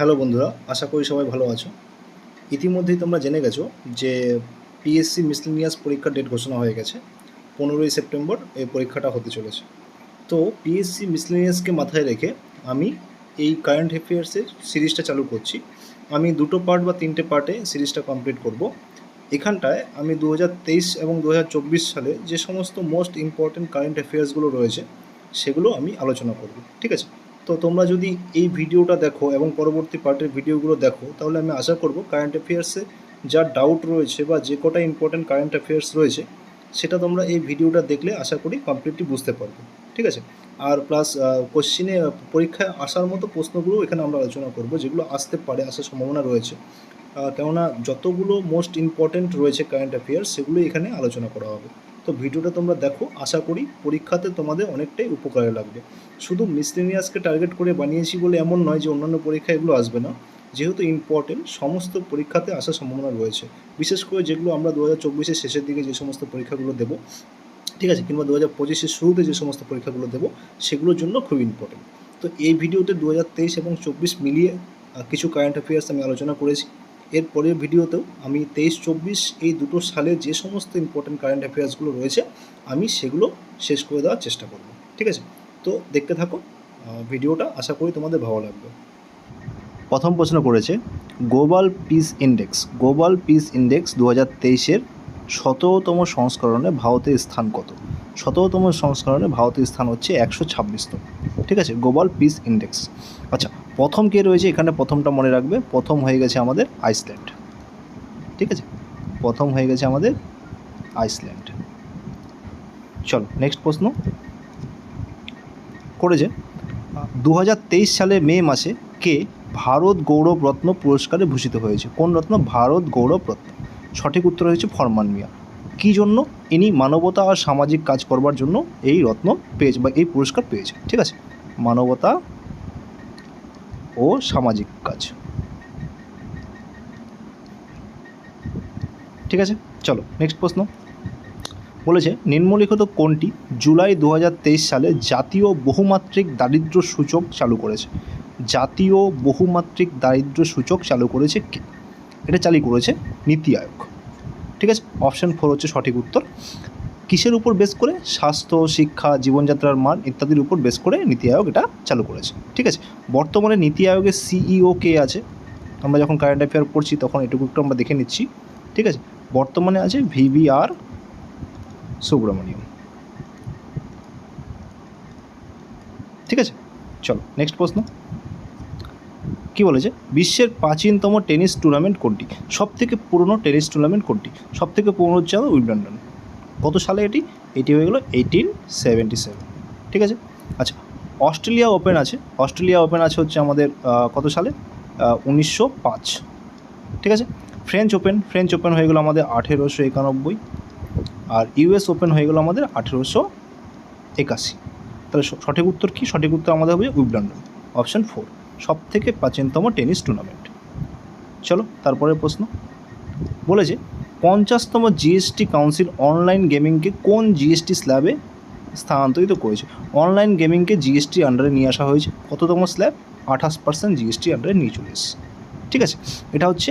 Hello বন্ধুরা, আশা করি সবাই ভালো আছো। ইতিমধ্যেই তোমরা জেনে গেছো যে পিএসসি মিসলেনিয়াস পরীক্ষার ডেট ঘোষণা হয়ে গেছে। 15ই সেপ্টেম্বর এই পরীক্ষাটা হতে চলেছে। তো পিএসসি মিসলেনিয়াসকে মাথায় রেখে আমি এই কারেন্ট অ্যাফেয়ার্সের সিরিজটা চালু করছি। আমি দুটো পার্ট বা তিনটে পার্টে সিরিজটা কমপ্লিট করব। এখানটায় আমি 2023 এবং 2024 সালে যে সমস্ত মোস্ট ইম্পর্ট্যান্ট কারেন্ট অ্যাফেয়ার্সগুলো রয়েছে সেগুলো আমি আলোচনা করব, ঠিক আছে? তো তোমরা যদি এই ভিডিওটা দেখো এবং পরবর্তী পার্টের ভিডিওগুলো দেখো, তাহলে আমি আশা করব কারেন্ট অ্যাফেয়ার্সে যা ডাউট রয়েছে বা যে কটা ইম্পর্ট্যান্ট কারেন্ট অ্যাফেয়ার্স রয়েছে সেটা তোমরা এই ভিডিওটা দেখলে আশা করি কমপ্লিটলি বুঝতে পারবে, ঠিক আছে? আর প্লাস কোশ্চিনে পরীক্ষায় আসার মতো প্রশ্নগুলো এখানে আমরা আলোচনা করব, যেগুলো আসতে পারে, আসার সম্ভাবনা রয়েছে। কেননা যতগুলো মোস্ট ইম্পর্ট্যান্ট রয়েছে কারেন্ট অ্যাফেয়ার্স সেগুলোই এখানে আলোচনা করা হবে। তো ভিডিওটা তোমরা দেখো, আশা করি পরীক্ষাতে তোমাদের অনেকটাই উপকারে লাগবে। শুধু মিসলেনিয়াসকে টার্গেট করে বানিয়েছি বলে এমন নয় যে অন্যান্য পরীক্ষা এগুলো আসবে না। যেহেতু ইম্পর্টেন্ট, সমস্ত পরীক্ষাতে আসার সম্ভাবনা রয়েছে। বিশেষ করে যেগুলো আমরা 2024-এর শেষের দিকে যে সমস্ত পরীক্ষাগুলো দেবো, ঠিক আছে, কিংবা 2025-এর শুরুতে যে সমস্ত পরীক্ষাগুলো দেবো সেগুলোর জন্য খুব ইম্পর্টেন্ট। তো এই ভিডিওতে 2023 এবং 24 মিলিয়ে কিছু কারেন্ট অ্যাফেয়ার্স আমি আলোচনা করেছি। এর পরের ভিডিওতেও আমি 23-24 এই দুটো সালে যে সমস্ত ইম্পর্টেন্ট কারেন্ট অ্যাফেয়ার্সগুলো রয়েছে আমি সেগুলো শেষ করে দেওয়ার চেষ্টা করব, ঠিক আছে? তো দেখতে থাকো ভিডিওটা, আশা করি তোমাদের ভালো লাগবে। প্রথম প্রশ্ন করেছে, গ্লোবাল পিস ইন্ডেক্স 2023-এর 17তম সংস্করণে ভারতের স্থান কত? 17তম সংস্করণে ভারতের স্থান হচ্ছে 126তম, ঠিক আছে, গ্লোবাল পিস ইন্ডেক্স। আচ্ছা, প্রথম কে রয়েছে এখানে? প্রথমটা মনে রাখবে, প্রথম হয়ে গেছে আমাদের আইসল্যান্ড, ঠিক আছে, প্রথম হয়ে গেছে আমাদের আইসল্যান্ড। চলো নেক্সট প্রশ্ন করেছে, 2023 সালে মে মাসে কে ভারত গৌরব রত্ন পুরস্কারে ভূষিত হয়েছে? কোন রত্ন? ভারত গৌরব রত্ন। সঠিক উত্তর হয়েছে ফরমান মিয়া। কী জন্য? ইনি মানবতা আর সামাজিক কাজ করবার জন্য এই রত্ন পেয়েছে বা এই পুরস্কার পেয়েছে, ঠিক আছে, মানবতা ও সামাজিক কাজ, ঠিক আছে। চলো নেক্সট প্রশ্ন বলেছে, নিম্নলিখিত কোনটি জুলাই 2023 সালে জাতীয় বহুমাত্রিক দারিদ্র্য সূচক চালু করেছে? জাতীয় বহুমাত্রিক দারিদ্র্য সূচক চালু করেছে কে? এটা চালু করেছে নীতি আয়োগ, ঠিক আছে। অপশান 4 হচ্ছে সঠিক উত্তর। কিসের উপর বেস করে? স্বাস্থ্য, শিক্ষা, জীবনযাত্রার মান ইত্যাদির উপর বেস করে নীতি আয়োগ এটা চালু করেছে, ঠিক আছে। বর্তমানে নীতি আয়োগের সিইও কে আছে? আমরা যখন কারেন্ট অ্যাফেয়ার পড়ছি তখন এটুকু একটু আমরা দেখে নিচ্ছি, ঠিক আছে। বর্তমানে আছে VVR সুব্রমণিয়ম, ঠিক আছে। চলো নেক্সট প্রশ্ন কী বলেছে, বিশ্বের প্রাচীনতম টেনিস টুর্নামেন্ট কোনটি? সবথেকে পুরনো টেনিস টুর্নামেন্ট কোনটি? সবথেকে পুরনো হচ্ছে উইম্বলডন। কত সালে এটি? এটি হয়ে গেলো 1877, ঠিক আছে। আচ্ছা, অস্ট্রেলিয়া ওপেন আছে হচ্ছে আমাদের কত সালে? 1905, ঠিক আছে। ফ্রেঞ্চ ওপেন হয়ে গেলো আমাদের 1891, আর US ওপেন হয়ে গেলো আমাদের 1881। তাহলে সঠিক উত্তর কী? সঠিক উত্তর আমাদের হবে উইম্বলডন, অপশান 4, সব থেকে প্রাচীনতম টেনিস টুর্নামেন্ট। চলো তারপরের প্রশ্ন বলেছে, 50তম জিএসটি কাউন্সিল অনলাইন গেমিংকে কোন জিএসটি স্ল্যাবে স্থানান্তরিত করেছে? অনলাইন গেমিংকে জিএসটি আন্ডারে নিয়ে আসা হয়েছে। কততম স্ল্যাব? 28% জিএসটি আন্ডারে নিয়ে চলে এসেছে, ঠিক আছে। এটা হচ্ছে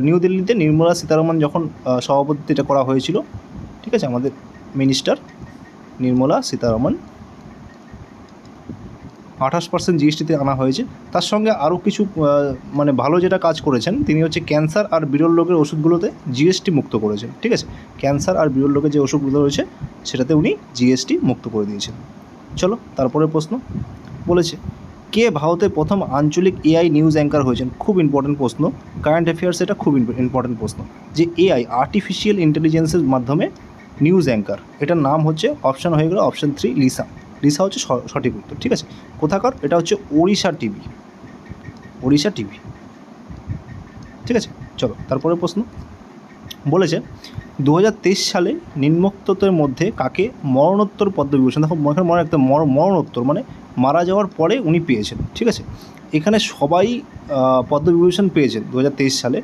নিউ দিল্লিতে নির্মলা সীতারামন যখন সভাপতিত্বে করা হয়েছিল, ঠিক আছে, আমাদের মিনিস্টার নির্মলা সীতারামন 28% জিএসটিতে আনা হয়েছে। তার সঙ্গে আরও কিছু মানে ভালো যেটা কাজ করেছেন তিনি হচ্ছে ক্যান্সার আর বিরল রোগের ওষুধগুলোতে জিএসটি মুক্ত করেছেন, ঠিক আছে। ক্যান্সার আর বিরল রোগের যে ওষুধগুলো রয়েছে সেটাতে উনি জিএসটি মুক্ত করে দিয়েছেন। চলো তারপরে প্রশ্ন বলেছে, কে ভারতের প্রথম আঞ্চলিক এআই নিউজ অ্যাঙ্কার হয়েছেন? খুব ইম্পর্টেন্ট প্রশ্ন, কারেন্ট অ্যাফেয়ার্স এটা খুব ইম্পর্টেন্ট প্রশ্ন, যে এআই আর্টিফিশিয়াল ইন্টেলিজেন্সের মাধ্যমে নিউজ অ্যাঙ্কার, এটার নাম হচ্ছে অপশান হয়ে গেল অপশান 3 লিসা হচ্ছে সঠিক উত্তর, ঠিক আছে। কোথাকার? এটা হচ্ছে ওড়িশা টিভি, ঠিক আছে। চলো তারপরে প্রশ্ন বলেছে, 2023 সালে নিম্নোক্তদের মধ্যে কাকে মরণোত্তর পদ্মবিভূষণ, দেখো এখানে মনে রাখতে, মরণোত্তর মানে মারা যাওয়ার পরে উনি পেয়েছেন, ঠিক আছে। এখানে সবাই পদ্মবিভূষণ পেয়েছেন 2023 সালে।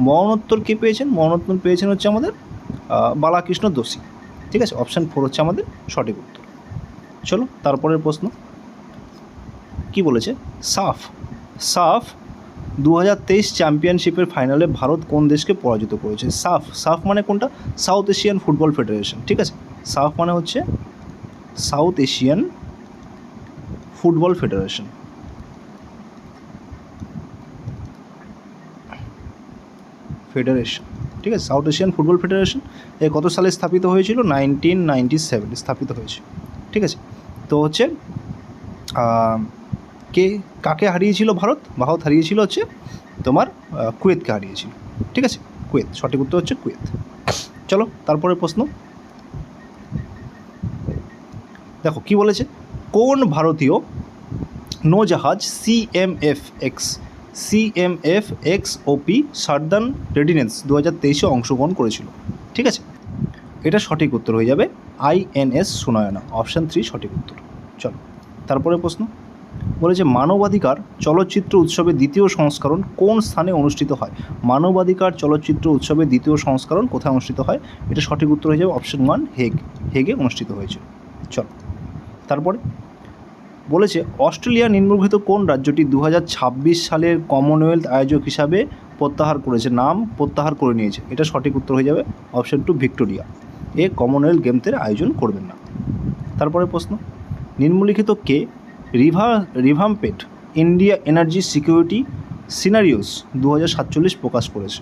মরণোত্তর কে পেয়েছেন? মরণোত্তর পেয়েছেন হচ্ছে আমাদের বালাকৃষ্ণ দোষী, ঠিক আছে। অপশান 4 হচ্ছে আমাদের সঠিক উত্তর। চলো তারপরের প্রশ্ন কি বলেছে, সাফ 2023 চ্যাম্পিয়নশিপের ফাইনালে ভারত কোন দেশকে পরাজিত করেছে? সাফ। সাফ মানে কোনটা? সাউথ এশিয়ান ফুটবল ফেডারেশন, ঠিক আছে। সাফ মানে হচ্ছে সাউথ এশিয়ান ফুটবল ফেডারেশন। ঠিক আছে, সাউথ এশিয়ান ফুটবল ফেডারেশন। এ কত সালে স্থাপিত হয়েছিল? 1997 স্থাপিত হয়েছে, ঠিক আছে। তো হচ্ছে কাকে হারিয়েছিল ভারত? ভারত হারিয়েছিল হচ্ছে তোমার কুয়েতকে হারিয়েছিল, ঠিক আছে। কুয়েত, সঠিক উত্তর হচ্ছে কুয়েত। চলো তারপরে প্রশ্ন দেখো কি বলেছে। কোন ভারতীয় নৌজাহাজ CMF-XOP সার্দার্ন রেডিনেন্স 2023 অংশগ্রহণ করেছিল? ঠিক আছে, এটা সঠিক উত্তর হয়ে যাবে INS সুনয়না, অপশান 3 সঠিক উত্তর। চলো তারপরে প্রশ্ন বলেছে মানবাধিকার চলচ্চিত্র উৎসবের দ্বিতীয় সংস্করণ কোন স্থানে অনুষ্ঠিত হয়? মানবাধিকার চলচ্চিত্র উৎসবের দ্বিতীয় সংস্করণ কোথায় অনুষ্ঠিত হয়? এটা সঠিক উত্তর হয়ে যাবে অপশন 1 হেগে অনুষ্ঠিত হয়েছে। চলো তারপরে বলেছে অস্ট্রেলিয়া নিম্নলিখিত কোন রাজ্যটি 2026 সালের কমনওয়েলথ আয়োজক হিসাবে প্রত্যাহার করেছে, নাম প্রত্যাহার করে নিয়েছে? এটা সঠিক উত্তর হয়ে যাবে অপশন 2 ভিক্টোরিয়া। এ কমনওয়েলথ গেমসের আয়োজন করবেন না। তারপরে প্রশ্ন নিম্নলিখিত কে রিভাম্পেড ইন্ডিয়া এনার্জি সিকিউরিটি সিনারিওস 2047 প্রকাশ করেছে?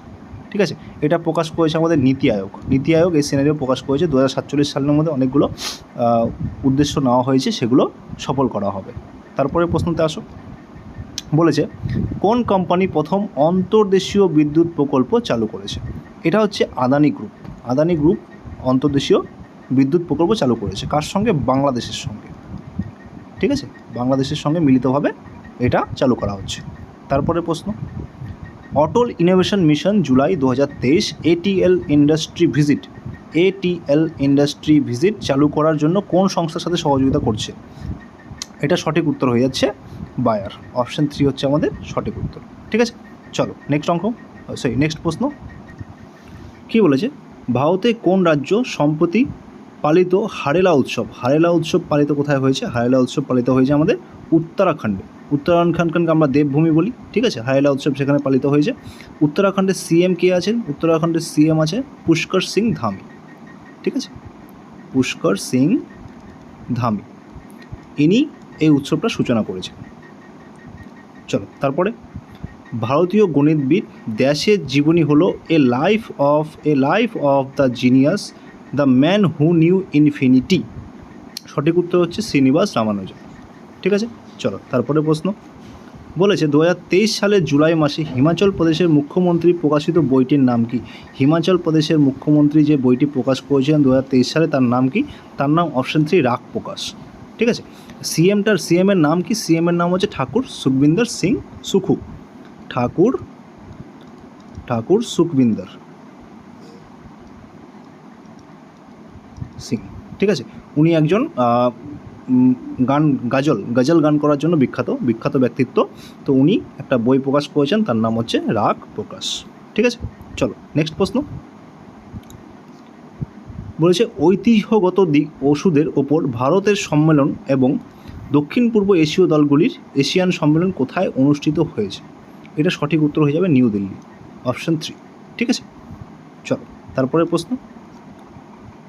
ঠিক আছে, এটা প্রকাশ করেছে আমাদের নীতি আয়োগ এই সিনারিও প্রকাশ করেছে। 2047 সালের মধ্যে অনেকগুলো উদ্দেশ্য নেওয়া হয়েছে, সেগুলো সফল করা হবে। তারপরে প্রশ্নতে আসো, বলেছে কোন কোম্পানি প্রথম অন্তর্দেশীয় বিদ্যুৎ প্রকল্প চালু করেছে? এটা হচ্ছে আদানি গ্রুপ অন্তর্দেশীয় বিদ্যুৎ প্রকল্প চালু করেছে। কার সঙ্গে? বাংলাদেশের সঙ্গে, ঠিক আছে, বাংলাদেশের সঙ্গে মিলিতভাবে এটা চালু করা হচ্ছে। তারপরে প্রশ্ন অটল ইনোভেশন মিশন জুলাই 2023 ATL ইন্ডাস্ট্রি ভিজিট চালু করার জন্য কোন সংস্থার সাথে সহযোগিতা করছে? এটা সঠিক উত্তর হয়ে যাচ্ছে বায়ার, অপশান 3 হচ্ছে আমাদের সঠিক উত্তর। ঠিক আছে, চলো নেক্সট প্রশ্ন কী বলেছে ভারতে কোন রাজ্য সম্প্রতি পালিত হারেলা উৎসব পালিত কোথায় হয়েছে? হারেলা উৎসব পালিত হয়েছে আমাদের উত্তরাখণ্ডে। উত্তরাখণ্ডকে আমরা দেবভূমি বলি, ঠিক আছে। হারেলা উৎসব সেখানে পালিত হয়েছে। উত্তরাখণ্ডের CM কে আছেন? উত্তরাখণ্ডের CM আছে পুষ্কর সিং ধামি, ঠিক আছে, পুষ্কর সিং ধামি, ইনি এই উৎসবটা সূচনা করেছেন। চলো তারপরে ভারতীয় গণিতবিদ ড্যাশের জীবনী হলো এ life of the genius the man who knew infinity. সঠিক উত্তর হচ্ছে শ্রীনিবাস রামানুজন, ঠিক আছে। চলো তারপরে প্রশ্ন বলেছে 2023 সালের জুলাই মাসে হিমাচল প্রদেশের মুখ্যমন্ত্রী প্রকাশিত বইটির নাম কি? হিমাচল প্রদেশের মুখ্যমন্ত্রী যে বইটি প্রকাশ করেছিলেন 2023 সালে তার নাম কি? তার নাম অপশন 3 রাগ প্রকাশ, ঠিক আছে। CM এর নাম কি? CM এর নাম হচ্ছে ঠাকুর সুখবিন্দর সিং সুখু, ঠাকুর সুখবিন্দর সিং, ঠিক আছে। উনি একজন গজল গান করার জন্য বিখ্যাত ব্যক্তিত্ব। তো উনি একটা বই প্রকাশ করেছেন, তার নাম হচ্ছে রাগ প্রকাশ, ঠিক আছে। চলো নেক্সট প্রশ্ন বলেছে ঐতিহ্যগত ওষুধের ওপর ভারতের সম্মেলন এবং দক্ষিণ পূর্ব এশীয় দলগুলির এশিয়ান সম্মেলন কোথায় অনুষ্ঠিত হয়েছে? এটা সঠিক উত্তর হয়ে যাবে নিউ দিল্লি, অপশন 3, ঠিক আছে। চলো তারপরে প্রশ্ন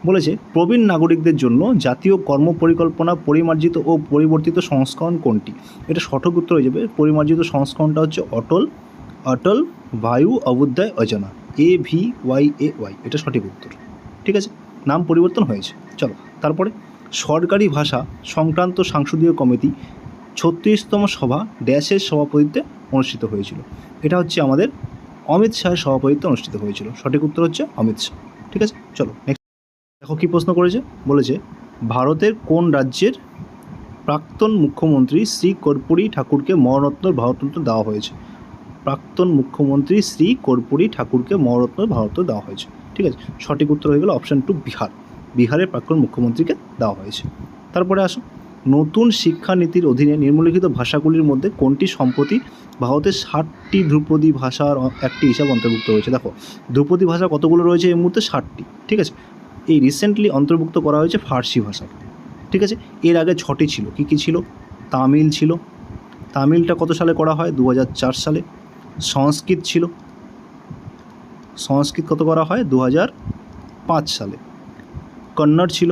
বলেছে প্রবীণ নাগরিকদের জন্য জাতীয় কর্ম পরিকল্পনা পরিমার্জিত ও পরিবর্তিত সংস্করণ কোনটি? এটা সঠিক উত্তর হয়ে যাবে পরিমার্জিত সংস্করণটা হচ্ছে অটল বায়ু অভ্যুদয় যোজনা, AVYAY, এটা সঠিক উত্তর, ঠিক আছে। নাম পরিবর্তন হয়েছে। চলো তারপরে সরকারি ভাষা সংক্রান্ত সংসদীয় কমিটি 36তম সভা ড্যাশের সভাপতিত্বে অনুষ্ঠিত হয়েছিল? এটা হচ্ছে আমাদের অমিত শাহের সভাপতিত্বে অনুষ্ঠিত হয়েছিল। সঠিক উত্তর হচ্ছে অমিত শাহ, ঠিক আছে। চলো নেক্সট দেখো কী প্রশ্ন করেছে। বলেছে ভারতের কোন রাজ্যের প্রাক্তন মুখ্যমন্ত্রী শ্রী কর্পূরী ঠাকুরকে মরণোত্তর ভারতরত্ন দেওয়া হয়েছে? প্রাক্তন মুখ্যমন্ত্রী শ্রী কর্পূরী ঠাকুরকে মরণোত্তর ভারতরত্ন দেওয়া হয়েছে, ঠিক আছে। সঠিক উত্তর হয়ে গেল অপশান 2 বিহারের প্রাক্তন মুখ্যমন্ত্রীকে দেওয়া হয়েছে। তারপরে আসো নতুন শিক্ষানীতির অধীনে নিম্নলিখিত ভাষাগুলির মধ্যে কোনটি সম্প্রতি ভারতের 60টি ধ্রুপদী ভাষার একটি হিসাব অন্তর্ভুক্ত হয়েছে? দেখো ধ্রুপদী ভাষা কতগুলো রয়েছে এই মুহূর্তে? 60টি, ঠিক আছে। এই রিসেন্টলি অন্তর্ভুক্ত করা হয়েছে ফার্সি ভাষা, ঠিক আছে। এর আগে 6টি ছিল। কী ছিল? তামিলটা কত সালে করা হয়? 2004 সালে। সংস্কৃত ছিল, সংস্কৃত কত করা হয় 2005 সালে। কন্নড় ছিল,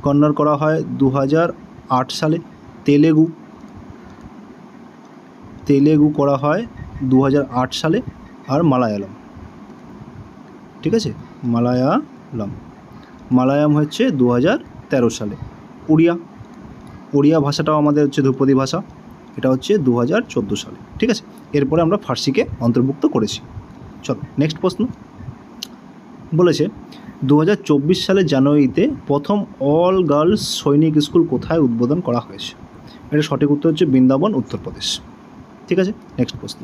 কন্নড় করা হয় 2008 সালে। তেলেগু, তেলেগু করা হয় 2008 সালে। আর মালায়ালম, ঠিক আছে, মালায়ালাম হচ্ছে 2013 সালে। উড়িয়া, উড়িয়া ভাষাটাও আমাদের হচ্ছে ধ্রুপদী ভাষা, এটা হচ্ছে 2014 সালে, ঠিক আছে। এরপরে আমরা ফার্সিকে অন্তর্ভুক্ত করেছি। চলো নেক্সট প্রশ্ন। বলেছে 2024 সালের জানুয়ারিতে প্রথম অল গার্লস সৈনিক স্কুল কোথায় উদ্বোধন করা হয়েছে? এটা সঠিক উত্তর হচ্ছে বৃন্দাবন, উত্তরপ্রদেশ, ঠিক আছে। নেক্সট প্রশ্ন।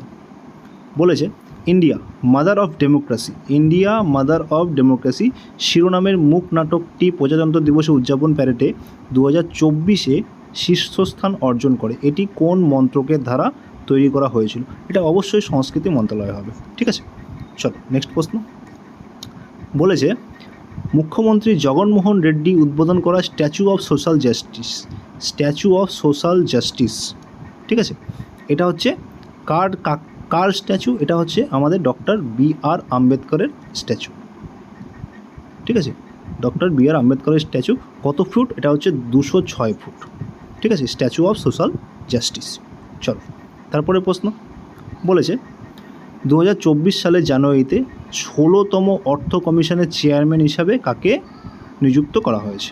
বলেছে India mother of democracy, India mother of democracy শিরোনামের মূক নাটকটি প্রজাতন্ত্র দিবসে উদযাপন প্যারেডে 2024-এ শীর্ষস্থান অর্জন করে। এটি কোন মন্ত্রকের দ্বারা তৈরি করা হয়েছিল? এটা অবশ্যই সংস্কৃতি মন্ত্রণালয় হবে, ঠিক আছে। চলো নেক্সট প্রশ্ন। বলেছে মুখ্যমন্ত্রী জগনমোহন রেড্ডি উদ্বোধন করা statue of social justice, statue of social justice, ঠিক আছে, এটা হচ্ছে কার স্ট্যাচু? এটা হচ্ছে আমাদের ডক্টর বি.আর. আম্বেদকরের স্ট্যাচু, ঠিক আছে। Doctor B.R.. আম্বেদকরের স্ট্যাচু কত ফুট? এটা হচ্ছে 206 ফুট, ঠিক আছে, স্ট্যাচু অফ সোশ্যাল জাস্টিস। চলো তারপরে প্রশ্ন। বলেছে 2024 সালের জানুয়ারিতে 16তম অর্থ কমিশনের চেয়ারম্যান হিসাবে কাকে নিযুক্ত করা হয়েছে?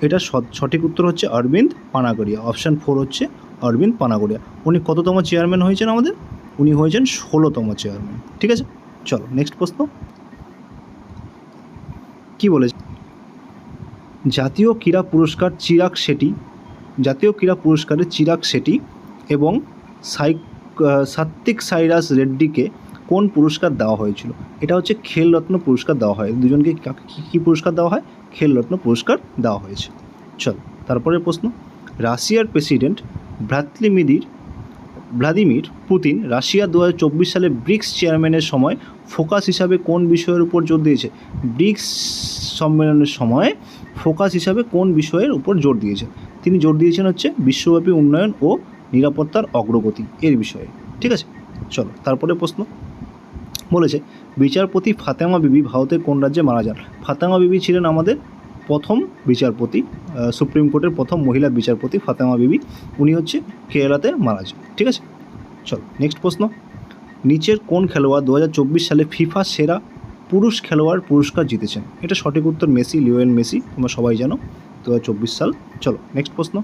এটা সঠিক উত্তর হচ্ছে অরবিন্দ পানাগড়িয়া, অপশান 4 হচ্ছে অরবিন্দ পানাগড়িয়া। উনি কততম চেয়ারম্যান হয়েছেন আমাদের? উনি হয়েছেন 16তম চেয়ারম্যান, ঠিক আছে। চলো নেক্সট প্রশ্ন। কি বলেছে? জাতীয় ক্রীড়া পুরস্কার চিরাগ শেট্টি, জাতীয় ক্রীড়া পুরস্কারে চিরাগ শেট্টি এবং সাত্বিক সাইরাস রেড্ডিকে কোন পুরস্কার দেওয়া হয়েছিল? এটা হচ্ছে খেলরত্ন পুরস্কার দেওয়া হয়। দুজনকে কী পুরস্কার দেওয়া হয়? খেলরত্ন পুরস্কার দেওয়া হয়েছে। চল তারপরে প্রশ্ন। রাশিয়ার প্রেসিডেন্ট ভ্লাদিমির পুতিন রাশিয়া 2024 সালে ব্রিক্স চেয়ারম্যানের সময় ফোকাস হিসাবে কোন বিষয়ের উপর জোর দিয়েছে? ব্রিক্স সম্মেলনের সময় ফোকাস হিসাবে কোন বিষয়ের উপর জোর দিয়েছে? তিনি জোর দিয়েছেন হচ্ছে বিশ্বব্যাপী উন্নয়ন ও নিরাপত্তার অগ্রগতি এর বিষয়ে, ঠিক আছে। চলো তারপরে প্রশ্ন। বলেছে বিচারপতি ফাতেমা বিবি ভারতের কোন রাজ্যে মারা যান? ফাতেমা বিবি ছিলেন আমাদের প্রথম বিচারপতি, সুপ্রিম কোর্টের প্রথম মহিলা বিচারপতি ফাতেমা বিবি। উনি হচ্ছে কেরালাতে মারা যান, ঠিক আছে। চলো নেক্সট প্রশ্ন। নিচের কোন খেলোয়াড় 2024 সালে ফিফা সেরা পুরুষ খেলোয়াড় পুরস্কার জিতেছেন? এটা সঠিক উত্তর মেসি, লিওনেল মেসি, তোমরা সবাই জানো, 2024 সাল। চলো নেক্সট প্রশ্ন।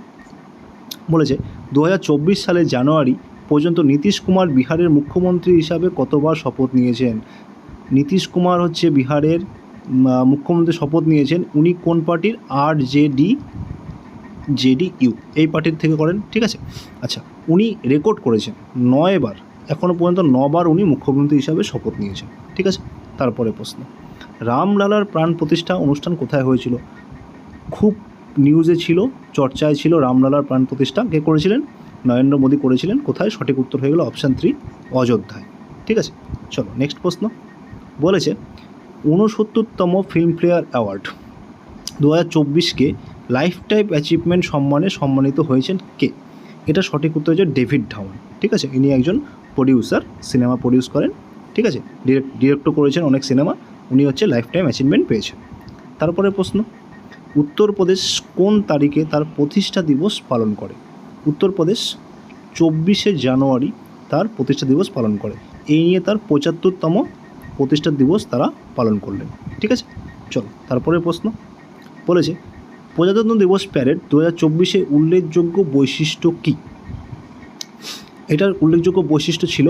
বলেছে 2024 সালের জানুয়ারি পর্যন্ত নীতিশ কুমার বিহারের মুখ্যমন্ত্রী হিসাবে কতবার শপথ নিয়েছেন? নীতিশ কুমার হচ্ছে বিহারের মুখ্যমন্ত্রী শপথ নিয়েছেন। উনি কোন পার্টির? জেডিইউ, এই পার্টির থেকে করেন, ঠিক আছে। আচ্ছা, উনি রেকর্ড করেছেন 9 বার, এখনও পর্যন্ত 9 বার উনি মুখ্যমন্ত্রী হিসাবে শপথ নিয়েছেন, ঠিক আছে। তারপরে প্রশ্ন। রামলালার প্রাণ প্রতিষ্ঠা অনুষ্ঠান কোথায় হয়েছিল? খুব নিউজে ছিল, চর্চায় ছিল রামলালার প্রাণ প্রতিষ্ঠা। কে করেছিলেন? নরেন্দ্র মোদী করেছিলেন। কোথায়? সঠিক উত্তর হয়ে গেল অপশান 3 অযোধ্যায়, ঠিক আছে। চলো নেক্সট প্রশ্ন। বলেছে 69তম ফিল্মফেয়ার অ্যাওয়ার্ড 2024-কে লাইফ টাইম অ্যাচিভমেন্ট সম্মানে সম্মানিত হয়েছেন কে? এটা সঠিক উত্তর হচ্ছে ডেভিড ধাওয়ান, ঠিক আছে। ইনি একজন প্রডিউসার, সিনেমা প্রডিউস করেন, ঠিক আছে, ডিরেক্টও করেছেন অনেক সিনেমা। উনি হচ্ছে লাইফ টাইম অ্যাচিভমেন্ট পেয়েছেন। তারপরে প্রশ্ন। উত্তরপ্রদেশ কোন তারিখে তার প্রতিষ্ঠা দিবস পালন করে? উত্তরপ্রদেশ 24শে জানুয়ারি তার প্রতিষ্ঠা দিবস পালন করে। এই নিয়ে তার 75তম প্রতিষ্ঠা দিবস তারা পালন করলেন, ঠিক আছে। চলো তারপরে প্রশ্ন। বলেছে প্রজাতন্ত্র দিবস প্যারেড 2024-এ উল্লেখযোগ্য বৈশিষ্ট্য কী? এটার উল্লেখযোগ্য বৈশিষ্ট্য ছিল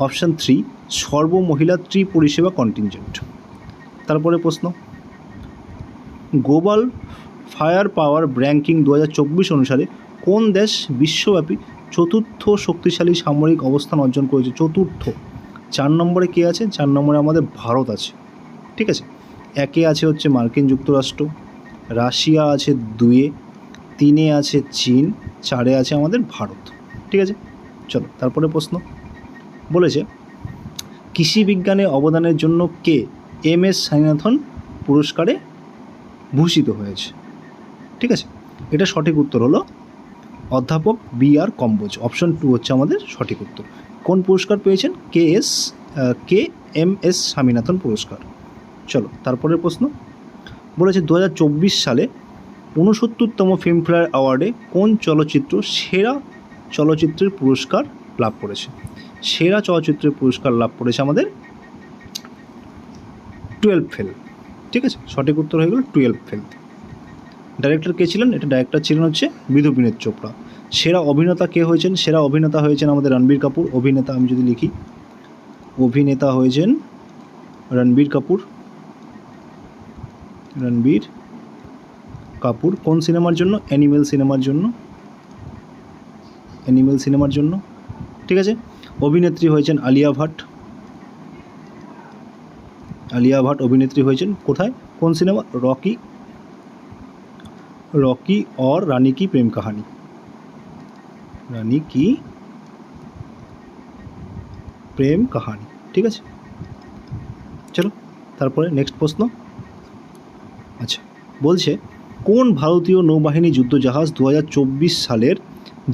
অপশান 3 সর্বমহিলা পরিষেবা কন্টিনজেন্ট। তারপরে প্রশ্ন। গ্লোবাল ফায়ার পাওয়ার র্যাঙ্কিং 2024 অনুসারে কোন দেশ বিশ্বব্যাপী চতুর্থ শক্তিশালী সামরিক অবস্থান অর্জন করেছে? চতুর্থ। 4 নম্বরে কে আছে? 4 নম্বরে আমাদের ভারত আছে, ঠিক আছে। 1-এ আছে হচ্ছে মার্কিন যুক্তরাষ্ট্র, রাশিয়া আছে 2-এ, 3-এ আছে চীন, 4-এ আছে আমাদের ভারত, ঠিক আছে। চলো তারপরে প্রশ্ন। বলেছে কৃষি বিজ্ঞানে অবদানের জন্য কে MS স্বামীনাথন পুরস্কারে ভূষিত হয়েছে? ঠিক আছে, এটা সঠিক উত্তর হলো অধ্যাপক B.R. কম্বোজ। অপশন 2 হচ্ছে আমাদের সঠিক উত্তর। কোন পুরস্কার পেয়েছেন? KMS স্বামীনাথন পুরস্কার। চলো তারপরের প্রশ্ন বলেছে 2024 সালে 69তম ফিল্মফেয়ার অ্যাওয়ার্ডে কোন চলচ্চিত্র সেরা চলচ্চিত্রের পুরস্কার লাভ করেছে? সেরা চলচ্চিত্রের পুরস্কার লাভ করেছে আমাদের 12 ফেল। ঠিক আছে, সঠিক উত্তর হয়ে গেল 12 ফেল। ডাইরেক্টর কে ছিলেন? এটা ডাইরেক্টর ছিলেন হচ্ছে বিধুবিনোদ চোপড়া। সেরা অভিনেতা কে হয়েছেন? সেরা অভিনেতা হয়েছেন আমাদের রণবীর কাপুর। অভিনেতা আমি যদি লিখি, অভিনেতা হয়েছেন রণবীর কাপুর। রণবীর কাপুর কোন সিনেমার জন্য? অ্যানিমেল সিনেমার জন্য। অ্যানিমেল সিনেমার জন্য, ঠিক আছে। অভিনেত্রী হয়েছেন আলিয়া ভাট। আলিয়া ভাট অভিনেত্রী হয়েছেন কোথায়, কোন সিনেমা? রকি और রানী কি প্রেম কাহানি। রানী কি প্রেম কাহানি, ঠিক আছে। চলো তারপরে নেক্সট প্রশ্ন। আচ্ছা, বলছে কোন ভারতীয় নৌবাহিনী যুদ্ধজাহাজ 2024 সালের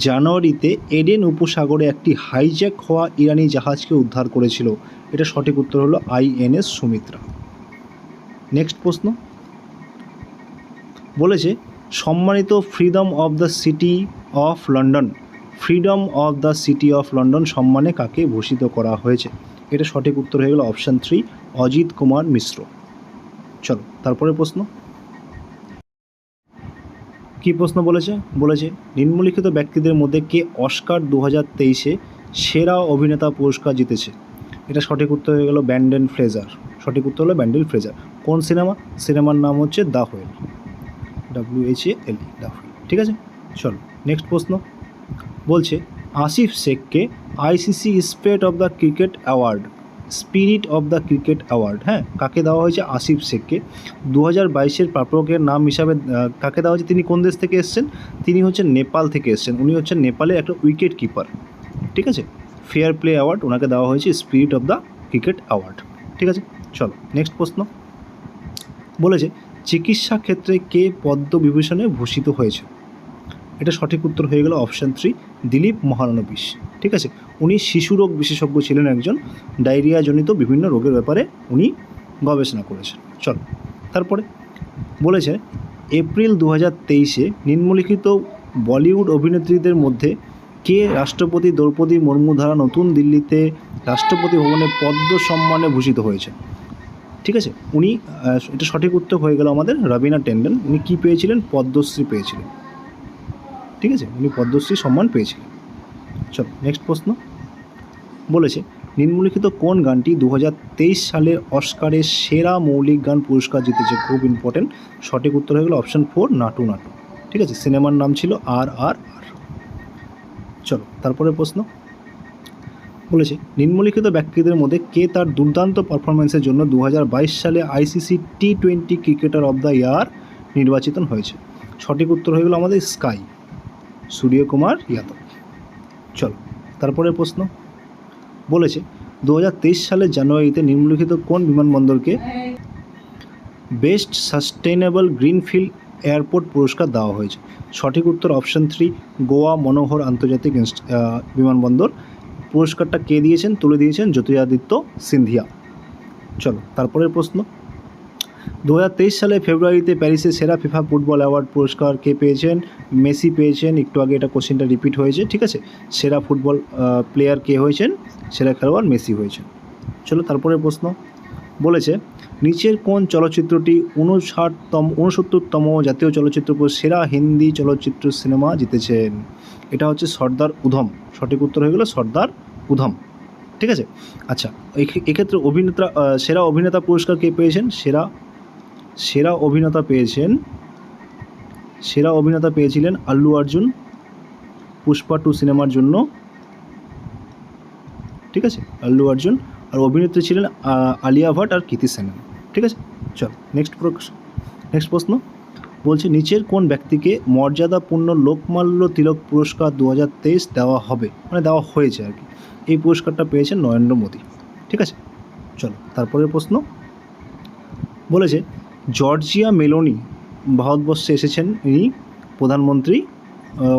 জানুয়ারিতে এডেন উপসাগরে একটি হাইজ্যাক হওয়া ইরানি জাহাজকে উদ্ধার করেছিল? এটা সঠিক উত্তর হলো INS সুমিত্রা। নেক্সট প্রশ্ন বলেছে সম্মানিত freedom of the city of London, freedom of the city of London সম্মানে কাকে ভূষিত করা হয়েছে? এটা সঠিক উত্তর হয়ে গেল অপশান 3 অজিত কুমার মিশ্র। চলো তারপরে প্রশ্ন, কি প্রশ্ন বলেছে? বলেছে নিম্নলিখিত ব্যক্তিদের মধ্যে কে অস্কার 2023-এ সেরা অভিনেতা পুরস্কার জিতেছে? এটা সঠিক উত্তর হয়ে গেল ব্র্যান্ডন ফ্রেজার। সঠিক উত্তর হলো ব্র্যান্ডন ফ্রেজার। কোন সিনেমা? সিনেমার নাম হচ্ছে the whale, WHALE, the whale, ঠিক আছে। চলো নেক্সট প্রশ্ন বলছে আসিফ শেখকে ICC spirit of the cricket award, হ্যাঁ, কাকে দেওয়া হয়েছে? আসিফ শেখকে। 2022-এর প্রাপকের নাম হিসাবে কাকে দেওয়া হয়েছে? তিনি কোন দেশ থেকে এসছেন? তিনি হচ্ছেন নেপাল থেকে এসছেন। উনি হচ্ছেন নেপালের একটা উইকেট কিপার, ঠিক আছে। ফেয়ার প্লে অ্যাওয়ার্ড ওনাকে দেওয়া হয়েছে spirit of the cricket award, ঠিক আছে। চলো নেক্সট প্রশ্ন বলেছে চিকিৎসা ক্ষেত্রে কে পদ্মবিভূষণে ভূষিত হয়েছে? এটা সঠিক উত্তর হয়ে গেল অপশান 3 দিলীপ মহালানবিশ, ঠিক আছে। উনি শিশুরোগ বিশেষজ্ঞ ছিলেন, একজন ডায়রিয়াজনিত বিভিন্ন রোগের ব্যাপারে উনি গবেষণা করেছেন। চলো তারপরে বলেছে এপ্রিল 2023-এ নিম্নলিখিত বলিউড অভিনেত্রীদের মধ্যে কে রাষ্ট্রপতি দ্রৌপদী মুর্মু দ্বারা নতুন দিল্লিতে রাষ্ট্রপতি ভবনে পদ্ম সম্মানে ভূষিত হয়েছে? ঠিক আছে, উনি এটা সঠিক উত্তর হয়ে গেল আমাদের রবিনা টেন্ডন। উনি কী পেয়েছিলেন? পদ্মশ্রী পেয়েছিলেন, ঠিক আছে। উনি পদ্মশ্রী সম্মান পেয়েছিলেন। চলো নেক্সট প্রশ্ন বলেছে নিম্নলিখিত কোন গানটি 2023 সালের অস্কারের সেরা মৌলিক গান পুরস্কার জিতেছে? খুব ইম্পর্টেন্ট। সঠিক উত্তর হয়ে গেল অপশান 4 নাটু নাটু, ঠিক আছে। সিনেমার নাম ছিল RRR। চলো তারপরে প্রশ্ন বলেছে নিম্নলিখিত ব্যক্তিদের মধ্যে কে তার দুর্দান্ত পারফরমেন্সের জন্য 2022 সালে ICC T20 cricketer of the year নির্বাচিত হয়েছে? সঠিক উত্তর হয়ে গেল আমাদের স্কাই, সূর্যকুমার যাদব। চলো তারপরে প্রশ্ন বলেছে 2023 সালের জানুয়ারিতে নিম্নলিখিত কোন বিমানবন্দরকে বেস্ট সাস্টেনেবল গ্রিনফিল্ড এয়ারপোর্ট পুরস্কার দেওয়া হয়েছে? সঠিক উত্তর অপশান 3 গোয়া মনোহর আন্তর্জাতিক বিমানবন্দর। পুরস্কারটা কে দিয়েছেন? তুলে দিয়েছেন জ্যোতিরাদিত্য সিন্ধিয়া। চলো তারপরের প্রশ্ন 2023 সালে ফেব্রুয়ারিতে প্যারিসে সেরা ফিফা ফুটবল অ্যাওয়ার্ড পুরস্কার কে পেয়েছেন? মেসি পেয়েছেন। একটু আগে এটা কোশ্চেনটা রিপিট হয়েছে, ঠিক আছে। সেরা ফুটবল প্লেয়ার কে হয়েছেন? সেরা খেলোয়াড় মেসি হয়েছেন। চলো তারপরের প্রশ্ন বলেছে নিচের কোন চলচ্চিত্রটি 69তম জাতীয় চলচ্চিত্র পুরস্কার সেরা হিন্দি চলচ্চিত্র সিনেমা জিতেছেন? এটা হচ্ছে সর্দার উধম। সঠিক উত্তর হয়ে গেল সর্দার উধম, ঠিক আছে। আচ্ছা, এক্ষেত্রে সেরা অভিনেতা পুরস্কার কে পেয়েছেন? সেরা অভিনেতা পেয়েছিলেন আল্লু অর্জুন পুষ্পা 2 সিনেমার জন্য, ঠিক আছে, আল্লু অর্জুন। আর অভিনেত্রী ছিলেন আলিয়া ভাট আর কৃতি সেনন, ঠিক আছে। চল নেক্সট প্রশ্ন বলছে নিচের কোন ব্যক্তিকে মর্যাদাপূর্ণ লোকমাল্য তিলক পুরস্কার 2023 দেওয়া হবে, মানে দেওয়া হয়েছে আর কি। এই পুরস্কারটা পেয়েছেন নরেন্দ্র মোদী, ঠিক আছে। চলো তারপরের প্রশ্ন বলেছে জর্জিয়া মেলোনি ভারতবর্ষে এসেছেন, ইনি প্রধানমন্ত্রী,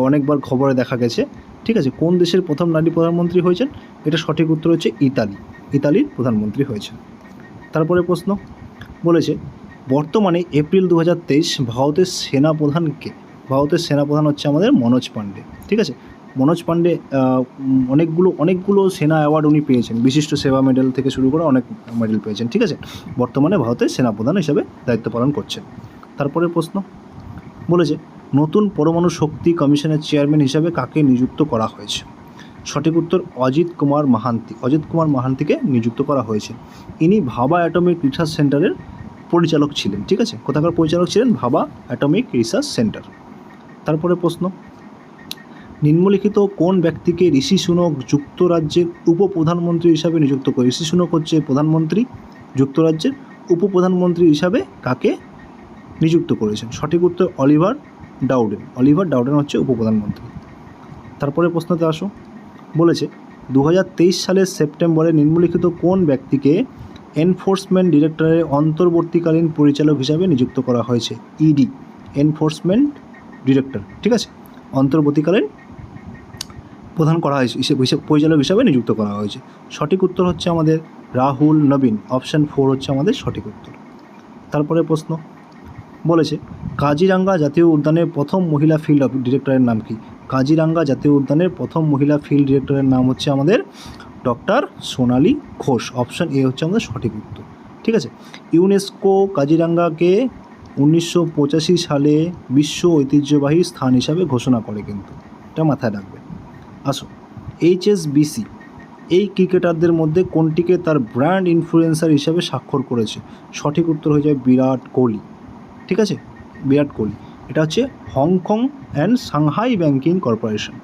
অনেকবার খবরে দেখা গেছে, ঠিক আছে, কোন দেশের প্রথম নারী প্রধানমন্ত্রী হয়েছেন? এটা সঠিক উত্তর হচ্ছে ইতালি। ইতালির প্রধানমন্ত্রী হয়েছেন। তারপরে প্রশ্ন বলেছে বর্তমানে এপ্রিল 2023 ভারতের সেনাপ্রধানকে? ভারতের সেনাপ্রধান হচ্ছে আমাদের মনোজ পাণ্ডে। ঠিক আছে, মনোজ পাণ্ডে অনেকগুলো সেনা অ্যাওয়ার্ড উনি পেয়েছেন, বিশিষ্ট সেবা মেডেল থেকে শুরু করে অনেক মেডেল পেয়েছেন। ঠিক আছে, বর্তমানে ভারতের সেনাপ্রধান হিসেবে দায়িত্ব পালন করছেন। তারপরে প্রশ্ন বলেছে নতুন পরমাণু শক্তি কমিশনের চেয়ারম্যান হিসাবে কাকে নিযুক্ত করা হয়েছে? সঠিক উত্তর অজিত কুমার মাহান্তি। অজিত কুমার মাহান্তিকে নিযুক্ত করা হয়েছে। ইনি ভাবা অ্যাটমিক রিসার্চ সেন্টারের পরিচালক ছিলেন। ঠিক আছে, কোথাকার পরিচালক ছিলেন? ভাবা অ্যাটমিক রিসার্চ সেন্টার। তারপরে প্রশ্ন নিম্নলিখিত কোন ব্যক্তিকে ঋষি সুনক যুক্তরাজ্যের উপপ্রধানমন্ত্রী হিসাবে নিযুক্ত করে? ঋষি সুনক হচ্ছে প্রধানমন্ত্রী, যুক্তরাজ্যের উপপ্রধানমন্ত্রী হিসাবে কাকে নিযুক্ত করেছেন? সঠিক উত্তর অলিভার ডাউডেন। অলিভার ডাউডেন হচ্ছে উপপ্রধানমন্ত্রী। তারপরে প্রশ্নতে আসো, বলেছে 2023 সালের সেপ্টেম্বরে নিম্নলিখিত কোন ব্যক্তিকে এনফোর্সমেন্ট ডিরেক্টরের অন্তর্বর্তীকালীন পরিচালক হিসাবে নিযুক্ত করা হয়েছে? ED, enforcement director. ঠিক আছে, অন্তর্বর্তীকালীন প্রধান করা হয়েছে, পরিচালক হিসাবে নিযুক্ত করা হয়েছে। সঠিক উত্তর হচ্ছে আমাদের রাহুল নবীন। অপশান 4 হচ্ছে আমাদের সঠিক উত্তর। তারপরে প্রশ্ন বলেছে কাজিরাঙ্গা জাতীয় উদ্যানের প্রথম মহিলা ফিল্ড ডিরেক্টরের নাম কি? কাজিরাঙ্গা জাতীয় উদ্যানের প্রথম মহিলা ফিল্ড ডিরেক্টরের নাম হচ্ছে আমাদের doctor Sonali Ghosh. Option A হচ্ছে আমাদের সঠিক উত্তর। ঠিক আছে, ইউনেস্কো কাজিরাঙ্গাকে 1985 সালে বিশ্ব ঐতিহ্যবাহী স্থান হিসাবে ঘোষণা করে, কিন্তু এটা মাথায় রাখবে। আসো, HSBC এই ক্রিকেটারদের মধ্যে কোনটিকে তার ব্র্যান্ড ইনফ্লুয়েন্সার হিসাবে স্বাক্ষর করেছে? সঠিক উত্তর হয়ে যায় বিরাট কোহলি। ঠিক আছে, বিরাট কোহলি। এটা হচ্ছে Hong Kong and Shanghai banking corporation.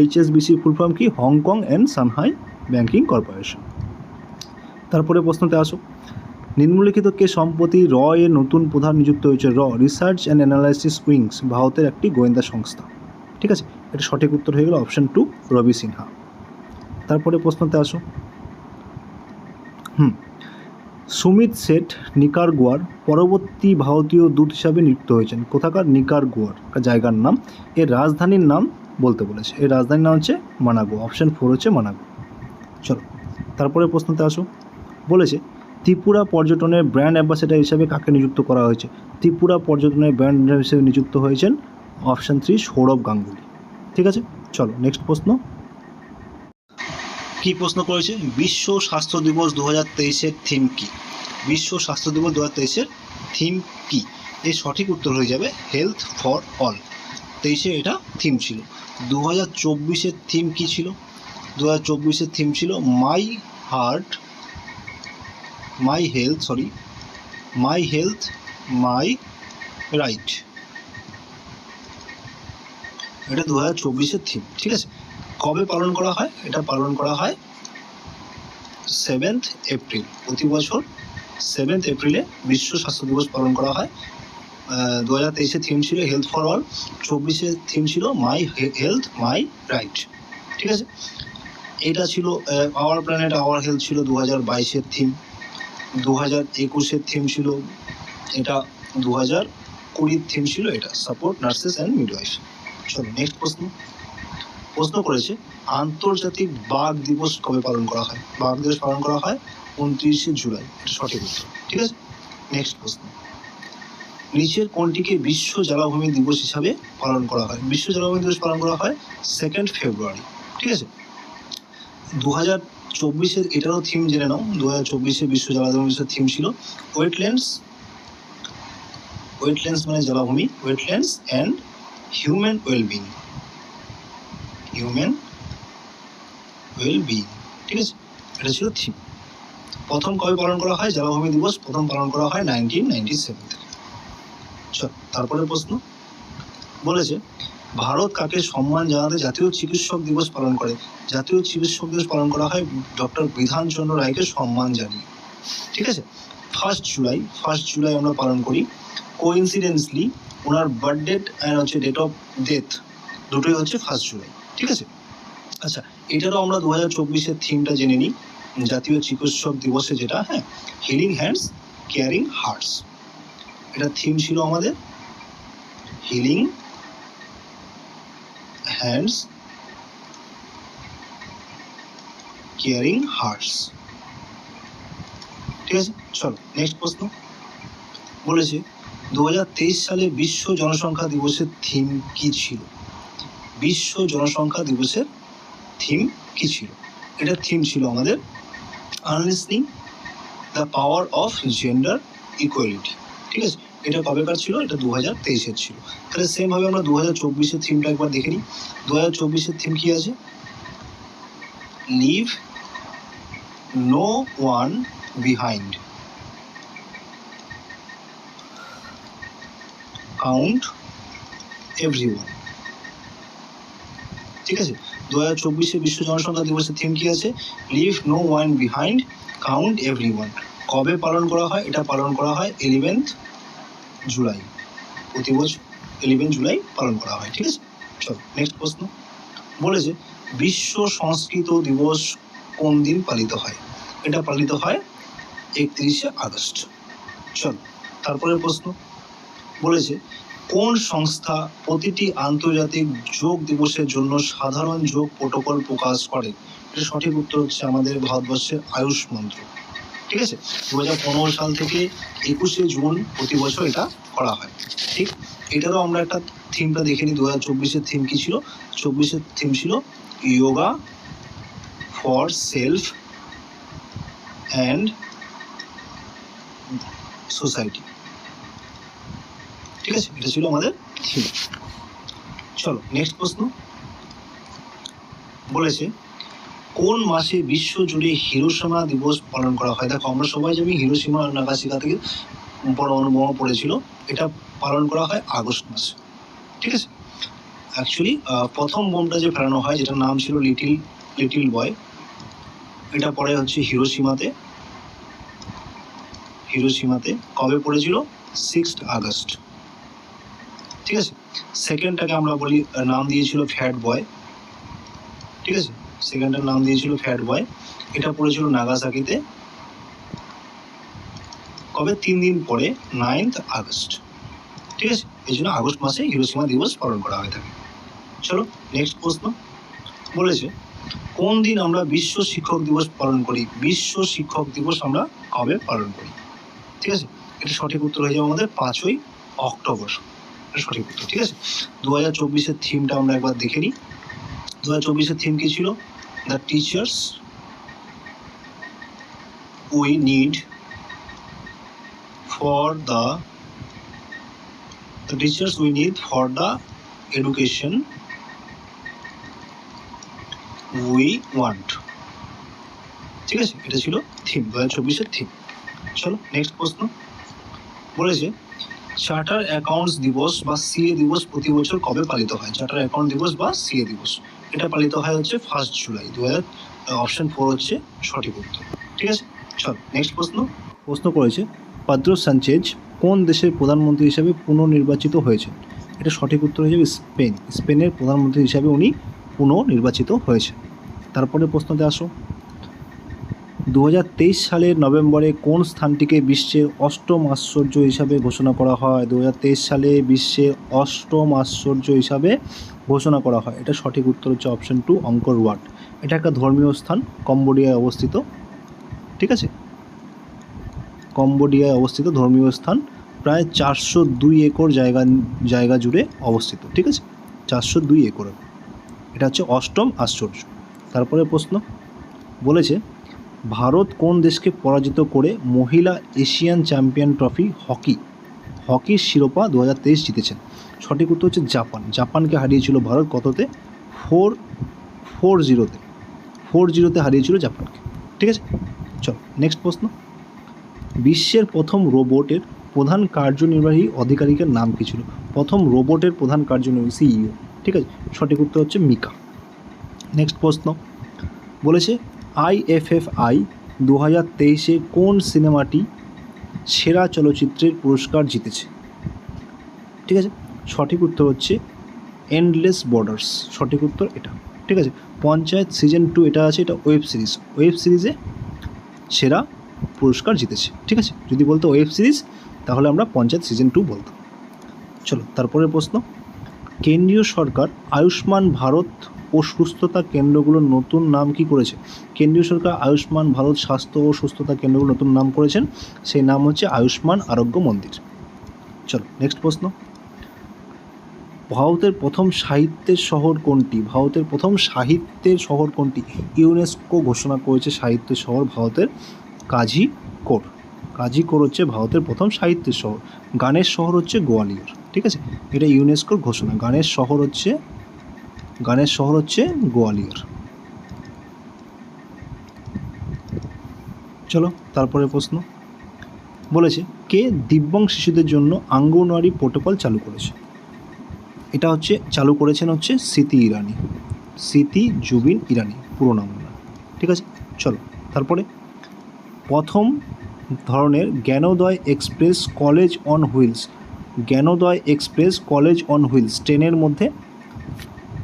HSBC full form কি? Hong Kong and Shanghai banking corporation. তারপরে প্রশ্নতে আসো, নিম্নলিখিত কে সম্প্রতি র এর নতুন প্রধান নিযুক্ত হয়েছে? র রিসার্চ অ্যান্ড অ্যানালাইসিস উইংস, ভারতের একটি গোয়েন্দা সংস্থা। ঠিক আছে, এটা সঠিক উত্তর হয়ে গেল অপশান 2 রবি সিনহা। তারপরে প্রশ্নতে আসো, সুমিত শেঠ নিকারগুয়ার পরবর্তী ভারতীয় দূত হিসাবে নিযুক্ত হয়েছেন। কোথাকার? নিকারগুয়ার জায়গার নাম। এর রাজধানীর নাম বলতে বলেছে। এর রাজধানীর নাম হচ্ছে মানাগো। অপশান 4 হচ্ছে মানাগো। চলো, তারপরে প্রশ্নতে আসো, বলেছে ত্রিপুরা পর্যটনের ব্র্যান্ড অ্যাম্বাসেডর হিসাবে কাকে নিযুক্ত করা হয়েছে? ত্রিপুরা পর্যটনের ব্র্যান্ড অ্যাম্বাসেডর হিসেবে নিযুক্ত হয়েছেন অপশান 3 সৌরভ গাঙ্গুলি। ঠিক আছে, চলো নেক্সট প্রশ্ন। কী প্রশ্ন করেছে? বিশ্ব স্বাস্থ্য দিবস 2023-এর থিম কী? বিশ্ব স্বাস্থ্য দিবস 2023-এর থিম কী? এর সঠিক উত্তর হয়ে যাবে হেলথ ফর অল। 23-এ এটা থিম ছিল। 2024-এর থিম কী ছিল? 2024-এর থিম ছিল মাই হেলথ মাই রাইট। এটা 2024-এর থিম। ঠিক আছে, কবে পালন করা হয়? এটা পালন করা হয় 7th এপ্রিল। প্রতি বছর 7th এপ্রিলে বিশ্ব স্বাস্থ্য দিবস পালন করা হয়। 2023-এর থিম ছিল হেলথ ফর অল, 24-এর থিম ছিল মাই হেলথ মাই রাইট। ঠিক আছে, এটা ছিল আওয়ার প্ল্যানেট আওয়ার হেলথ ছিল 2022-এর থিম। 2021-এর থিম ছিল এটা, 2020-এর থিম ছিল এটা, সাপোর্ট নার্সেস অ্যান্ড মিডওয়াইফ। চলো নেক্সট প্রশ্ন করেছে আন্তর্জাতিক বাঘ দিবস কবে পালন করা হয়? বাঘ দিবস পালন করা হয় 29শে জুলাই। সঠিক উত্তর। ঠিক আছে, নেক্সট প্রশ্ন, নিচের কোনটিকে বিশ্ব জলাভূমি দিবস হিসাবে পালন করা হয়? বিশ্ব জলাভূমি দিবস পালন করা হয় 2nd ফেব্রুয়ারি। ঠিক আছে, 2024-এর এটারও থিম জেনে নাও। 2024-এ বিশ্ব জলাভূমি দিবসের থিম ছিল ওয়েটল্যান্ডস মানে জলাভূমি, ওয়েটল্যান্ডস অ্যান্ড হিউম্যান ওয়েলবিং। ঠিক আছে, এটা ছিল থিম। প্রথম কবে পালন করা হয় জলাভূমি দিবস? প্রথম পালন করা হয় 1997 থেকে। চল, তারপরে প্রশ্ন বলেছে ভারত কাকে সম্মান জানাতে জাতীয় চিকিৎসক দিবস পালন করে? জাতীয় চিকিৎসক দিবস পালন করা হয় ডক্টর বিধানচন্দ্র রায়কে সম্মান জানিয়ে। ঠিক আছে, 1 জুলাই আমরা পালন করি। কোইন্সিডেন্সলি ওনার বার্থডে অ্যান্ড হচ্ছে ডেট অফ ডেথ দুটোই হচ্ছে 1 জুলাই। ঠিক আছে, আচ্ছা এটারও আমরা 2024-এর থিমটা জেনে নিই। জাতীয় চিকিৎসক দিবসে যেটা, হ্যাঁ, হিলিং হ্যান্ডস কেয়ারিং হার্টস। এটা থিম ছিল আমাদের হিলিং হ্যান্ডস কেয়ারিং হার্টস। ঠিক আছে, চলো নেক্সট প্রশ্ন। বলেছে 2023 সালে বিশ্ব জনসংখ্যা দিবসের থিম কি ছিল? বিশ্ব জনসংখ্যা দিবসের থিম কি ছিল? এটার থিম ছিল আমাদের unleashing the power of gender equality. ঠিক আছে, এটা কবেকার ছিল? এটা 2023-এর ছিল। তাহলে সেমভাবে আমরা 2024-এর থিমটা একবার দেখে নিই। 2024-এর থিম কি আছে? Leave no one behind, count everyone. ঠিক আছে, 2024-এ বিশ্ব জনসংখ্যা দিবসের থিম কি আছে? Leave no one behind, count everyone. কবে পালন করা হয়? এটা পালন করা হয় 11 জুলাই, প্রতি বছর 11 জুলাই পালন করা হয়। ঠিক আছে, চলো নেক্সট প্রশ্ন। বলেছে বিশ্ব সংস্কৃত দিবস কোন দিন পালিত হয়? এটা পালিত হয় 31শে আগস্ট। চলো তারপরের প্রশ্ন। বলেছে কোন সংস্থা প্রতিটি আন্তর্জাতিক যোগ দিবসের জন্য সাধারণ যোগ প্রোটোকল প্রকাশ করে? এটা সঠিক উত্তর হচ্ছে আমাদের ভারতবর্ষের আয়ুষ মন্ত্রক। ঠিক আছে, 2015 সাল থেকে 21শে জুন প্রতি বছর এটা করা হয়। ঠিক, এটারও আমরা একটা থিমটা দেখে নিই। 2024-এর থিম কি ছিল? 24-এর থিম ছিল yoga for self and society. ঠিক আছে, এটা ছিল আমাদের থিম। চলো নেক্সট প্রশ্ন। বলেছে কোন মাসে বিশ্ব জুড়ে হিরোশিমা দিবস পালন করা হয়? দেখো আমরা সবাই জানি হিরোশিমা আর নাগাসাকি থেকে পরমাণু বোমা পড়েছিল, এটা পালন করা হয় আগস্ট মাসে। ঠিক আছে, অ্যাকচুয়ালি প্রথম বোমটা যে ফেলানো হয়, যেটার নাম ছিল লিটিল বয়, এটা পরে হচ্ছে হিরোশিমাতে কবে পড়েছিল? 6 আগস্ট। ঠিক আছে, সেকেন্ডটাকে আমরা বলি নাম দিয়েছিল ফ্যাট বয়। ঠিক আছে, সেকেন্ডটার নাম দিয়েছিল ফ্যাট বয়, এটা পড়েছিল নাগাসাকিতে কবে? 3 দিন পরে 9 আগস্ট। ঠিক আছে, এই জন্য আগস্ট মাসে হিরোশিমা দিবস পালন করা হয়ে থাকে। চলো নেক্সট প্রশ্ন। বলেছে কোন দিন আমরা বিশ্ব শিক্ষক দিবস পালন করি? বিশ্ব শিক্ষক দিবস আমরা কবে পালন করি? ঠিক আছে, এটা সঠিক উত্তর হয়ে যাবে আমাদের 5ই অক্টোবর। এটা সঠিক উত্তর। ঠিক আছে, 2024-এর থিমটা আমরা একবার দেখে নিই। 2024-এর থিম কি ছিল? The teachers we need for the teachers we need for the education we want. ঠিক আছে, এটা ছিল থিম, 2024-এর থিম। চলো নেক্সট প্রশ্ন। বলেছে চার্টার অ্যাকাউন্টস দিবস বা সিএ দিবস প্রতি বছর কবে পালিত হয়? চার্টার অ্যাকাউন্ট দিবস বা সিএ দিবস এটা পালিত হয় হচ্ছে 1 জুলাই। অপশন 4 হচ্ছে সঠিক উত্তর। ঠিক আছে, চল নেক্সট প্রশ্ন করেছে পেদ্রো সানচেজ কোন দেশের প্রধানমন্ত্রী হিসাবে পুনর্নির্বাচিত হয়েছেন? এটা সঠিক উত্তর হয়ে যাবে স্পেনের প্রধানমন্ত্রী হিসাবে উনি পুনর্নির্বাচিত হয়েছে। তারপরে প্রশ্নতে আসো। 2023 সালের নভেম্বরে কোন স্থানটিকে বিশ্বের 8ম আশ্চর্য হিসাবে ঘোষণা করা হয়? 2023 সালে বিশ্বের 8ম আশ্চর্য হিসাবে ঘোষণা করা হয়। এটা সঠিক উত্তর হচ্ছে অপশন 2 অঙ্কর ওয়াট। এটা একটা ধর্মীয় স্থান, কম্বোডিয়ায় অবস্থিত। ঠিক আছে, কম্বোডিয়ায় অবস্থিত ধর্মীয় স্থান, প্রায় 402 একর জায়গা জুড়ে অবস্থিত। ঠিক আছে, 402 একর। এটা হচ্ছে 8ম আশ্চর্য। তারপরে প্রশ্ন বলেছে ভারত কোন দেশকে পরাজিত করে মহিলা এশিয়ান চ্যাম্পিয়ন ট্রফি হকির শিরোপা 2023 জিতেছেন? সঠিক উত্তর হচ্ছে জাপানকে হারিয়েছিল ভারত কততে? 4-0 হারিয়েছিল জাপানকে। ঠিক আছে, চল নেক্সট প্রশ্ন। বিশ্বের প্রথম রোবটের প্রধান কার্যনির্বাহী আধিকারিকের নাম কী ছিল? প্রথম রোবটের প্রধান কার্যনির্বাহী সিইও। ঠিক আছে, সঠিক উত্তর হচ্ছে মিকা। নেক্সট প্রশ্ন বলেছে IFFI 2023-এ কোন সিনেমাটি সেরা চলচ্চিত্রের পুরস্কার জিতেছে? ঠিক আছে, সঠিক উত্তর হচ্ছে এন্ডলেস বর্ডার্স। সঠিক উত্তর এটা। ঠিক আছে, পঞ্চায়েত সিজন 2 এটা আছে, এটা ওয়েব সিরিজে সেরা পুরস্কার জিতেছে। ঠিক আছে, যদি বলতো ওয়েব সিরিজ তাহলে আমরা পঞ্চায়েত সিজন 2 বলতাম। চলো তারপরের প্রশ্ন। কেন্দ্রীয় সরকার আয়ুষ্মান ভারত ও সুস্থতা কেন্দ্রগুলোর নতুন নাম কি করেছে? কেন্দ্রীয় সরকার আয়ুষ্মান ভারত স্বাস্থ্য ও সুস্থতা কেন্দ্রগুলোর নতুন নাম করেছেন, সেই নাম হচ্ছে আয়ুষ্মান আরোগ্য মন্দির। চলো নেক্সট প্রশ্ন। ভারতের প্রথম সাহিত্যের শহর কোনটি? ভারতের প্রথম সাহিত্যের শহর কোনটি? ইউনেস্কো ঘোষণা করেছে সাহিত্যের শহর ভারতের কাজিকোড়। কাজিকোড় হচ্ছে ভারতের প্রথম সাহিত্যের শহর। গানের শহর হচ্ছে গোয়ালিয়র। ঠিক আছে, এটা ইউনেস্কোর ঘোষণা। গানের শহর হচ্ছে গোয়ালিয়র। চলো তারপরে প্রশ্ন। বলেছে কে দিব্যাঙ্গ শিশুদের জন্য অঙ্গনওয়াড়ি প্রোটোকল চালু করেছে? এটা হচ্ছে চালু করেছেন হচ্ছে স্মৃতি ইরানি। স্মৃতি জুবিন ইরানি পুরো নাম না। ঠিক আছে, চলো তারপরে। প্রথম ধরনের Gyanodaya express college on wheels. Gyanodaya express college on wheels ট্রেনের মধ্যে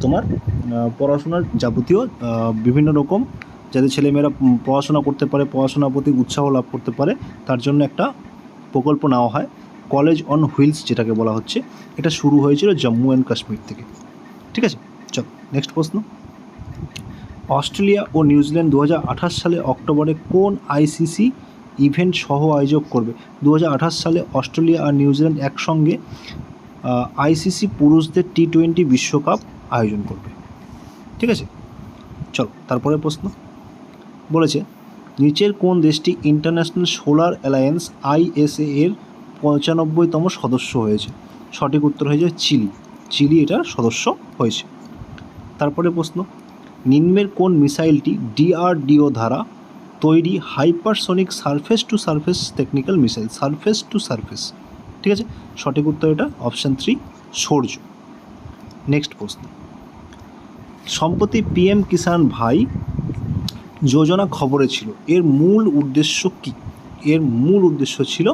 তোমার পড়াশোনার যাবতীয় বিভিন্ন রকম যাতে ছেলেমেয়েরা পড়াশোনা করতে পারে, পড়াশোনার প্রতি উৎসাহ লাভ করতে পারে, তার জন্য একটা প্রকল্প নেওয়া হয় কলেজ অন হুইলস যেটাকে বলা হচ্ছে। এটা শুরু হয়েছিল জম্মু অ্যান্ড কাশ্মীর থেকে। ঠিক আছে, চলো নেক্সট প্রশ্ন। অস্ট্রেলিয়া ও নিউজিল্যান্ড 2028 সালে অক্টোবরে কোন আইসিসি ইভেন্ট সহ আয়োজক করবে? 2028 সালে অস্ট্রেলিয়া আর নিউজিল্যান্ড একসঙ্গে আইসিসি পুরুষদের T20 বিশ্বকাপ আয়োজন করবে। ঠিক আছে, চলো তারপরে প্রশ্ন। বলেছে নিচের কোন দেশটি ইন্টারন্যাশনাল সোলার অ্যালায়েন্স ISA এর 95তম সদস্য হয়েছে? সঠিক উত্তর হয়ে যায় চিলি। চিলি এটার সদস্য হয়েছে। তারপরে প্রশ্ন, নিম্নের কোন মিসাইলটি DRDO দ্বারা তৈরি hypersonic surface two surface technical missile? Surface two surface. ঠিক আছে, সঠিক উত্তর এটা অপশান 3 সূর্য। নেক্সট প্রশ্ন। সম্প্রতি PM কিষাণ ভাই যোজনা খবরে ছিল, এর মূল উদ্দেশ্য কী? এর মূল উদ্দেশ্য ছিল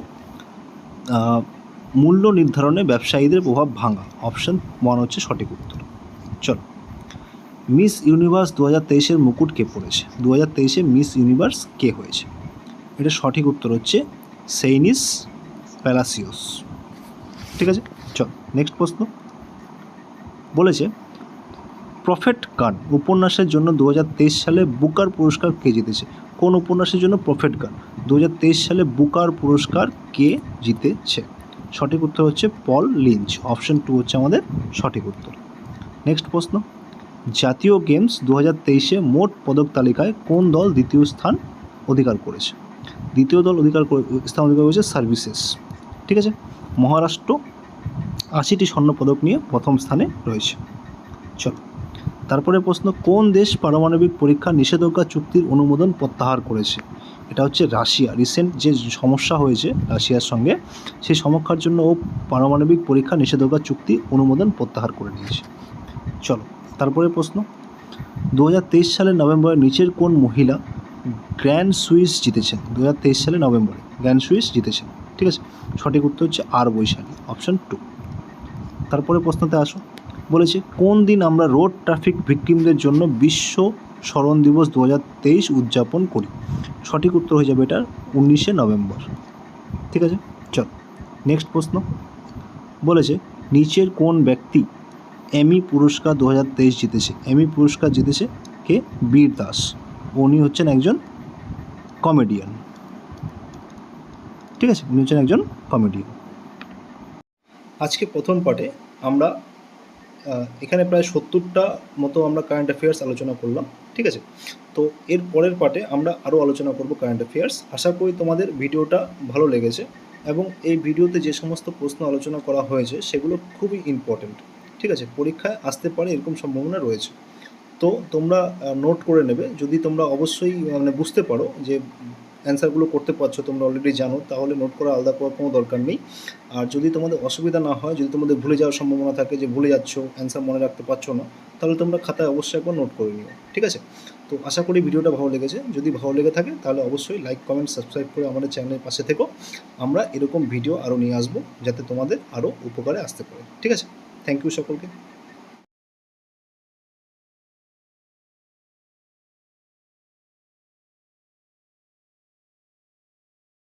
মূল্য নির্ধারণে ব্যবসায়ীদের প্রভাব ভাঙা। অপশান 1 হচ্ছে সঠিক উত্তর। চলো, মিস ইউনিভার্স 2023-এর মুকুট কে পড়েছে? 2023-এ মিস ইউনিভার্স কে হয়েছে? এটা সঠিক উত্তর হচ্ছে সেইনিস প্যালাসিওস। ঠিক আছে, চল নেক্সট প্রশ্ন। বলেছে প্রফেট গান উপন্যাসের জন্য 2023 সালে বুকার পুরস্কার কে জিতেছে? কোন উপন্যাসের জন্য প্রফেট গান 2023 সালে বুকার পুরস্কার কে জিতেছে? সঠিক উত্তর হচ্ছে পল লিঞ্চ। অপশন 2 হচ্ছে আমাদের সঠিক উত্তর। নেক্সট প্রশ্ন। জাতীয় গেমস 2023-এ মোট পদক তালিকায় কোন দল দ্বিতীয় স্থান অধিকার করেছে? দ্বিতীয় দল স্থান অধিকার করেছে সার্ভিসেস। ঠিক আছে, মহারাষ্ট্র 80টি স্বর্ণ পদক নিয়ে প্রথম স্থানে রয়েছে। চলো তারপরে প্রশ্ন, কোন দেশ পারমাণবিক পরীক্ষা নিষেধাজ্ঞা চুক্তির অনুমোদন প্রত্যাহার করেছে? এটা হচ্ছে রাশিয়া। রিসেন্ট যে সমস্যা হয়েছে রাশিয়ার সঙ্গে, সেই সমস্যার জন্য ও পারমাণবিক পরীক্ষা নিষেধাজ্ঞা চুক্তি অনুমোদন প্রত্যাহার করে নিয়েছে। চলো তারপরে প্রশ্ন। 2023 সালের নভেম্বরে নিচের কোন মহিলা গ্র্যান্ড সুইস জিতেছেন? 2023 সালে নভেম্বরে গ্র্যান্ড সুইস জিতেছেন। ঠিক আছে, সঠিক উত্তর হচ্ছে আর বৈশালী। অপশান 2। তারপরে প্রশ্নতে আসো। বলেছে কোন দিন আমরা রোড ট্রাফিক ভিকটিমদের জন্য বিশ্ব স্মরণ দিবস 2023 উদযাপন করি? সঠিক উত্তর হয়ে যাবে এটার 19শে নভেম্বর। ঠিক আছে, চল নেক্সট প্রশ্ন। বলেছে নিচের কোন ব্যক্তি এমি পুরস্কার 2023 জিতেছে? এমি পুরস্কার জিতেছে কে? বীর দাস। উনি হচ্ছেন একজন কমেডিয়ান। ঠিক আছে, উনি হচ্ছেন একজন কমেডিয়ান। আজকে প্রথম পার্টে আমরা এখানে প্রায় 70টা মতো আমরা কারেন্ট অ্যাফেয়ার্স আলোচনা করলাম। ঠিক আছে, তো এর পরের পার্টে আমরা আরও আলোচনা করব কারেন্ট অ্যাফেয়ার্স। আশা করি তোমাদের ভিডিওটা ভালো লেগেছে এবং এই ভিডিওতে যে সমস্ত প্রশ্ন আলোচনা করা হয়েছে সেগুলো খুবই ইম্পর্টেন্ট। ঠিক আছে, পরীক্ষায় আসতে পারে এরকম সম্ভাবনা রয়েছে, তো তোমরা নোট করে নেবে। যদি তোমরা অবশ্যই বুঝতে পারো যে অ্যান্সারগুলো করতে পারছো, তোমরা অলরেডি জানো, তাহলে নোট করা আলাদা করার কোনো দরকার নেই। আর যদি তোমাদের অসুবিধা না হয়, যদি তোমাদের ভুলে যাওয়ার সম্ভাবনা থাকে যে ভুলে যাচ্ছ, অ্যান্সার মনে রাখতে পারছো না, তাহলে তোমরা খাতায় অবশ্যই একবার নোট করে নিও। ঠিক আছে, তো আশা করি ভিডিওটা ভালো লেগেছে। যদি ভালো লেগে থাকে তাহলে অবশ্যই লাইক, কমেন্ট, সাবস্ক্রাইব করে আমাদের চ্যানেলের পাশে থেকো। আমরা এরকম ভিডিও আরও নিয়ে আসবো যাতে তোমাদের আরও উপকারে আসতে পারে। ঠিক আছে, থ্যাংক ইউ সকলকে।